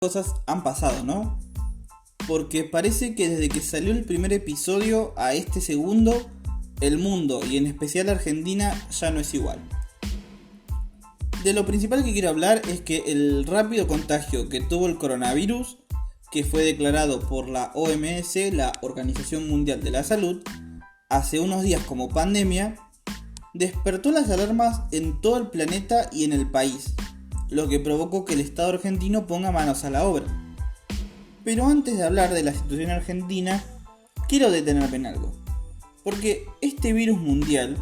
Cosas han pasado, ¿no? Porque parece que desde que salió el primer episodio a este segundo, el mundo y en especial Argentina ya no es igual. De lo principal que quiero hablar es que el rápido contagio que tuvo el coronavirus, que fue declarado por la OMS, la Organización Mundial de la Salud, hace unos días como pandemia, despertó las alarmas en todo el planeta y en el país, lo que provocó que el Estado argentino ponga manos a la obra. Pero antes de hablar de la situación argentina, quiero detenerme en algo, porque este virus mundial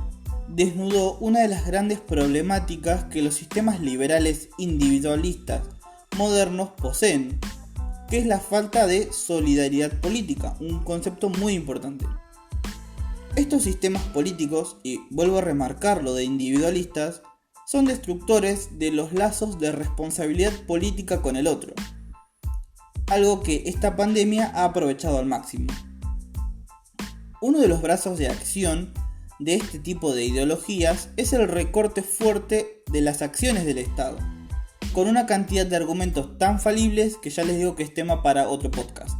desnudó una de las grandes problemáticas que los sistemas liberales individualistas modernos poseen, que es la falta de solidaridad política, un concepto muy importante. Estos sistemas políticos, y vuelvo a remarcar lo de individualistas, son destructores de los lazos de responsabilidad política con el otro, algo que esta pandemia ha aprovechado al máximo. Uno de los brazos de acción de este tipo de ideologías es el recorte fuerte de las acciones del Estado, con una cantidad de argumentos tan falibles que ya les digo que es tema para otro podcast.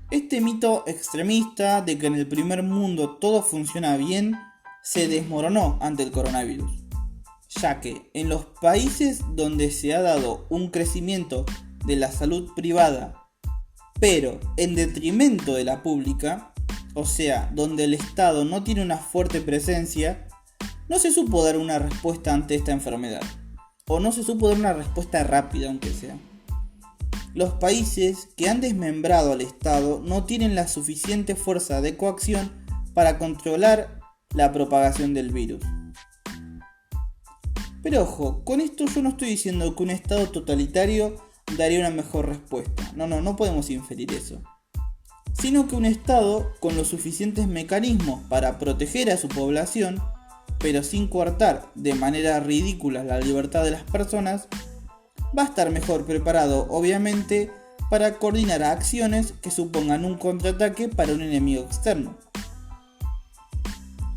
Este mito extremista de que en el primer mundo todo funciona bien se desmoronó ante el coronavirus, ya que en los países donde se ha dado un crecimiento de la salud privada, pero en detrimento de la pública, o sea, donde el Estado no tiene una fuerte presencia, no se supo dar una respuesta ante esta enfermedad, o no se supo dar una respuesta rápida aunque sea. Los países que han desmembrado al Estado no tienen la suficiente fuerza de coacción para controlar la propagación del virus. Pero ojo, con esto yo no estoy diciendo que un Estado totalitario daría una mejor respuesta. No podemos inferir eso. Sino que un Estado con los suficientes mecanismos para proteger a su población, pero sin coartar de manera ridícula la libertad de las personas, va a estar mejor preparado, obviamente, para coordinar acciones que supongan un contraataque para un enemigo externo.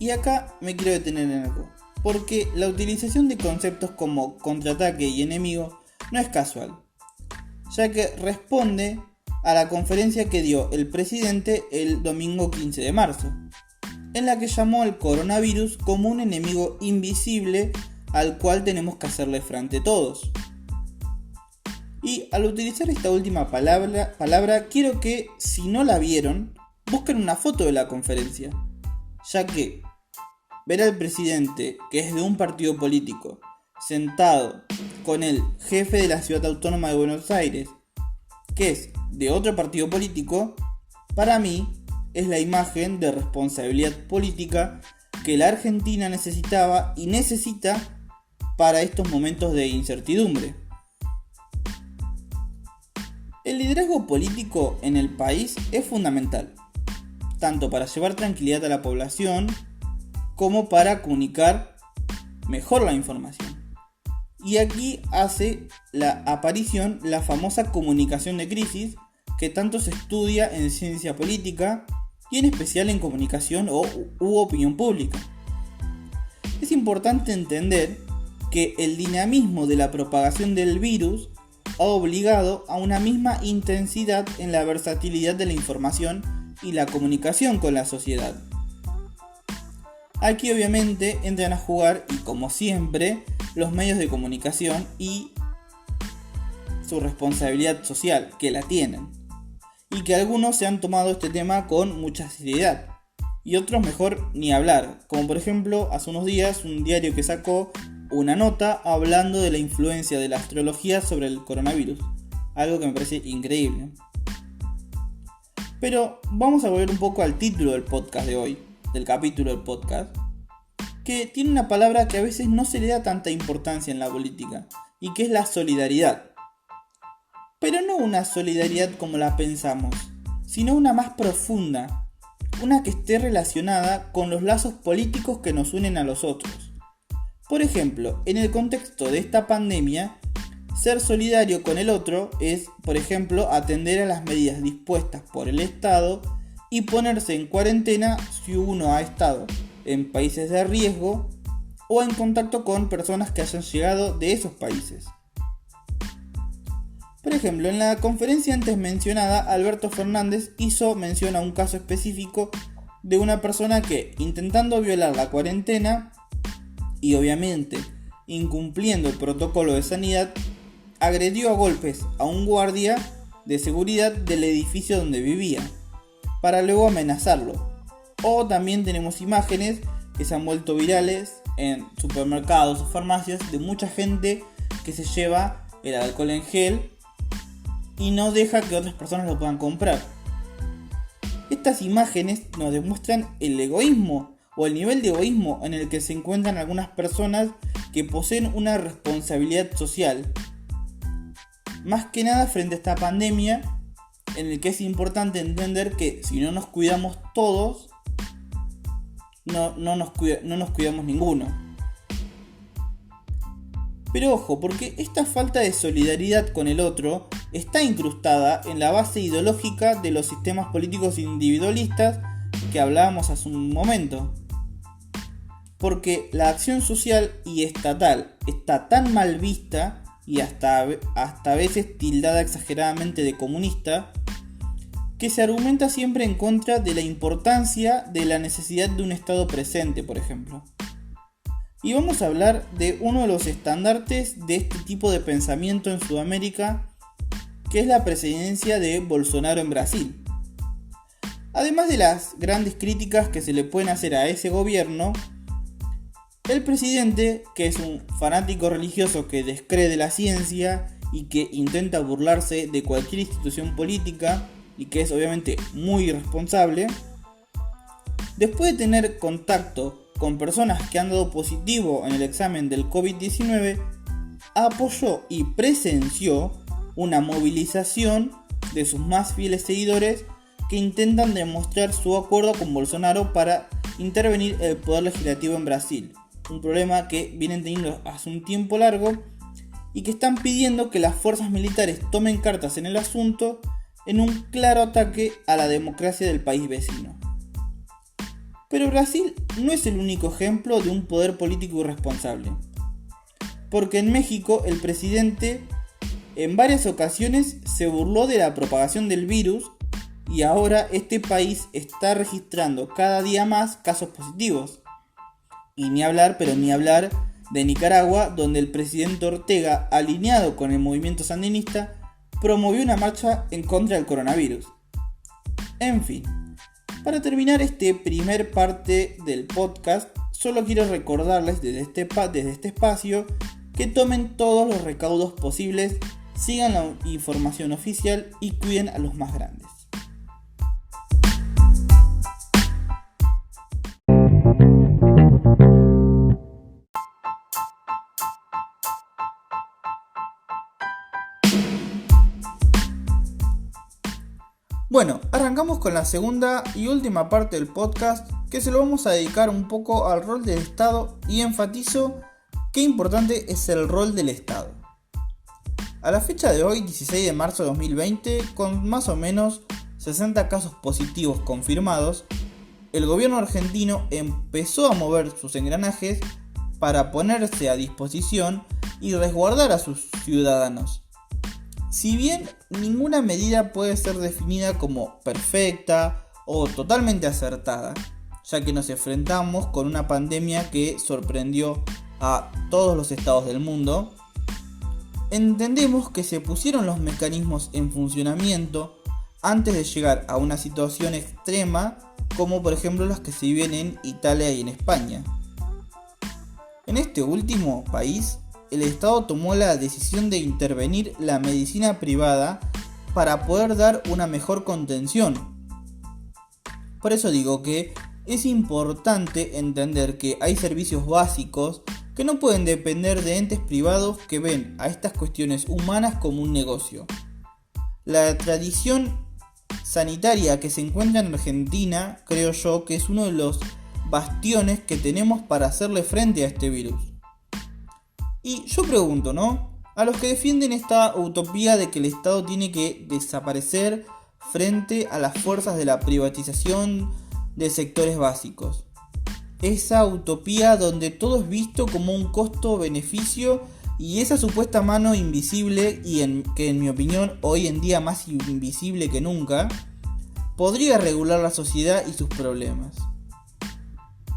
Y acá me quiero detener en algo, porque la utilización de conceptos como contraataque y enemigo no es casual, ya que responde a la conferencia que dio el presidente el domingo 15 de marzo, en la que llamó al coronavirus como un enemigo invisible al cual tenemos que hacerle frente todos. Y al utilizar esta última palabra quiero que, si no la vieron, busquen una foto de la conferencia, ya que ver al presidente, que es de un partido político, sentado con el jefe de la Ciudad Autónoma de Buenos Aires, que es de otro partido político, para mí es la imagen de responsabilidad política que la Argentina necesitaba y necesita para estos momentos de incertidumbre. El liderazgo político en el país es fundamental, tanto para llevar tranquilidad a la población como para comunicar mejor la información. Y aquí hace la aparición la famosa comunicación de crisis que tanto se estudia en ciencia política y en especial en comunicación u opinión pública. Es importante entender que el dinamismo de la propagación del virus ha obligado a una misma intensidad en la versatilidad de la información y la comunicación con la sociedad. Aquí obviamente entran a jugar, y como siempre, los medios de comunicación y su responsabilidad social, que la tienen, y que algunos se han tomado este tema con mucha seriedad, y otros mejor ni hablar, como por ejemplo hace unos días un diario que sacó una nota hablando de la influencia de la astrología sobre el coronavirus, algo que me parece increíble. Pero vamos a volver un poco al título del podcast de hoy, del capítulo del podcast, que tiene una palabra que a veces no se le da tanta importancia en la política, y que es la solidaridad. Pero no una solidaridad como la pensamos, sino una más profunda, una que esté relacionada con los lazos políticos que nos unen a los otros. Por ejemplo, en el contexto de esta pandemia, ser solidario con el otro es, por ejemplo, atender a las medidas dispuestas por el Estado y ponerse en cuarentena si uno ha estado en países de riesgo o en contacto con personas que hayan llegado de esos países. Por ejemplo, en la conferencia antes mencionada, Alberto Fernández hizo mención a un caso específico de una persona que, intentando violar la cuarentena y obviamente incumpliendo el protocolo de sanidad, agredió a golpes a un guardia de seguridad del edificio donde vivía, para luego amenazarlo. O también tenemos imágenes que se han vuelto virales en supermercados o farmacias de mucha gente que se lleva el alcohol en gel y no deja que otras personas lo puedan comprar. Estas imágenes nos demuestran el egoísmo o el nivel de egoísmo en el que se encuentran algunas personas que poseen una responsabilidad social. Más que nada frente a esta pandemia, en el que es importante entender que si no nos cuidamos todos, no nos cuidamos ninguno. Pero ojo, porque esta falta de solidaridad con el otro está incrustada en la base ideológica de los sistemas políticos individualistas que hablábamos hace un momento. Porque la acción social y estatal está tan mal vista y hasta a veces tildada exageradamente de comunista, que se argumenta siempre en contra de la importancia de la necesidad de un Estado presente, por ejemplo. Y vamos a hablar de uno de los estandartes de este tipo de pensamiento en Sudamérica, que es la presidencia de Bolsonaro en Brasil. Además de las grandes críticas que se le pueden hacer a ese gobierno, el presidente, que es un fanático religioso que descree de la ciencia y que intenta burlarse de cualquier institución política y que es obviamente muy irresponsable, después de tener contacto con personas que han dado positivo en el examen del COVID-19, apoyó y presenció una movilización de sus más fieles seguidores que intentan demostrar su acuerdo con Bolsonaro para intervenir el poder legislativo en Brasil. Un problema que vienen teniendo hace un tiempo largo y que están pidiendo que las fuerzas militares tomen cartas en el asunto en un claro ataque a la democracia del país vecino. Pero Brasil no es el único ejemplo de un poder político irresponsable, porque en México el presidente en varias ocasiones se burló de la propagación del virus y ahora este país está registrando cada día más casos positivos. Y ni hablar de Nicaragua, donde el presidente Ortega, alineado con el movimiento sandinista, promovió una marcha en contra del coronavirus. En fin, para terminar este primer parte del podcast, solo quiero recordarles desde este espacio que tomen todos los recaudos posibles, sigan la información oficial y cuiden a los más grandes. Bueno, arrancamos con la segunda y última parte del podcast, que se lo vamos a dedicar un poco al rol del Estado y enfatizo qué importante es el rol del Estado. A la fecha de hoy, 16 de marzo de 2020, con más o menos 60 casos positivos confirmados, el gobierno argentino empezó a mover sus engranajes para ponerse a disposición y resguardar a sus ciudadanos. Si bien ninguna medida puede ser definida como perfecta o totalmente acertada, ya que nos enfrentamos con una pandemia que sorprendió a todos los estados del mundo, entendemos que se pusieron los mecanismos en funcionamiento antes de llegar a una situación extrema como por ejemplo las que se viven en Italia y en España. En este último país, el Estado tomó la decisión de intervenir la medicina privada para poder dar una mejor contención. Por eso digo que es importante entender que hay servicios básicos que no pueden depender de entes privados que ven a estas cuestiones humanas como un negocio. La tradición sanitaria que se encuentra en Argentina, creo yo que es uno de los bastiones que tenemos para hacerle frente a este virus. Y yo pregunto, ¿no? A los que defienden esta utopía de que el Estado tiene que desaparecer frente a las fuerzas de la privatización de sectores básicos. Esa utopía donde todo es visto como un costo-beneficio Y esa supuesta mano invisible, que en mi opinión hoy en día más invisible que nunca, podría regular la sociedad y sus problemas.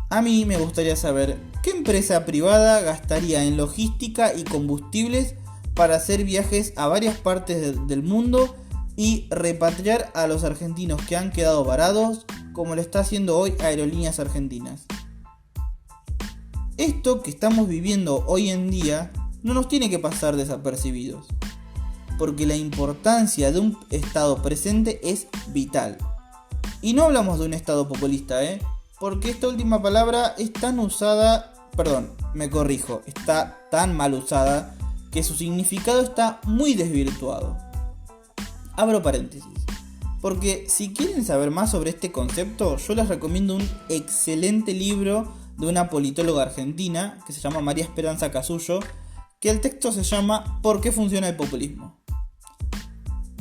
A mí me gustaría saber qué empresa privada gastaría en logística y combustibles para hacer viajes a varias partes del mundo y repatriar a los argentinos que han quedado varados, como lo está haciendo hoy Aerolíneas Argentinas. Esto que estamos viviendo hoy en día no nos tiene que pasar desapercibidos, porque la importancia de un Estado presente es vital. Y no hablamos de un Estado populista, porque esta última palabra es tan usada, está tan mal usada que su significado está muy desvirtuado. Abro paréntesis, porque si quieren saber más sobre este concepto, yo les recomiendo un excelente libro de una politóloga argentina que se llama María Esperanza Casullo, que el texto se llama ¿Por qué funciona el populismo?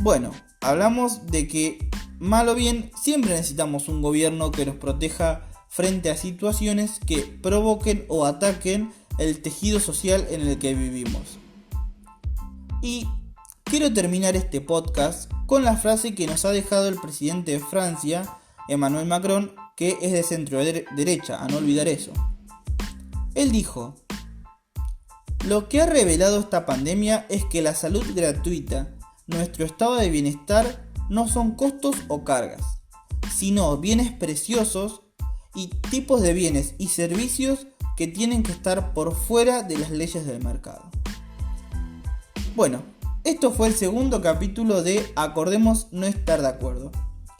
Bueno, hablamos de que, mal o bien, siempre necesitamos un gobierno que nos proteja frente a situaciones que provoquen o ataquen el tejido social en el que vivimos. Y quiero terminar este podcast con la frase que nos ha dejado el presidente de Francia, Emmanuel Macron, que es de centro derecha, a no olvidar eso. Él dijo: lo que ha revelado esta pandemia es que la salud gratuita, nuestro estado de bienestar, no son costos o cargas, sino bienes preciosos y tipos de bienes y servicios que tienen que estar por fuera de las leyes del mercado. Bueno, esto fue el segundo capítulo de Acordemos no estar de acuerdo.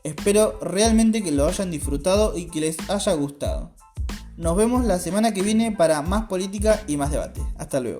Espero realmente que lo hayan disfrutado y que les haya gustado. Nos vemos la semana que viene para más política y más debate. Hasta luego.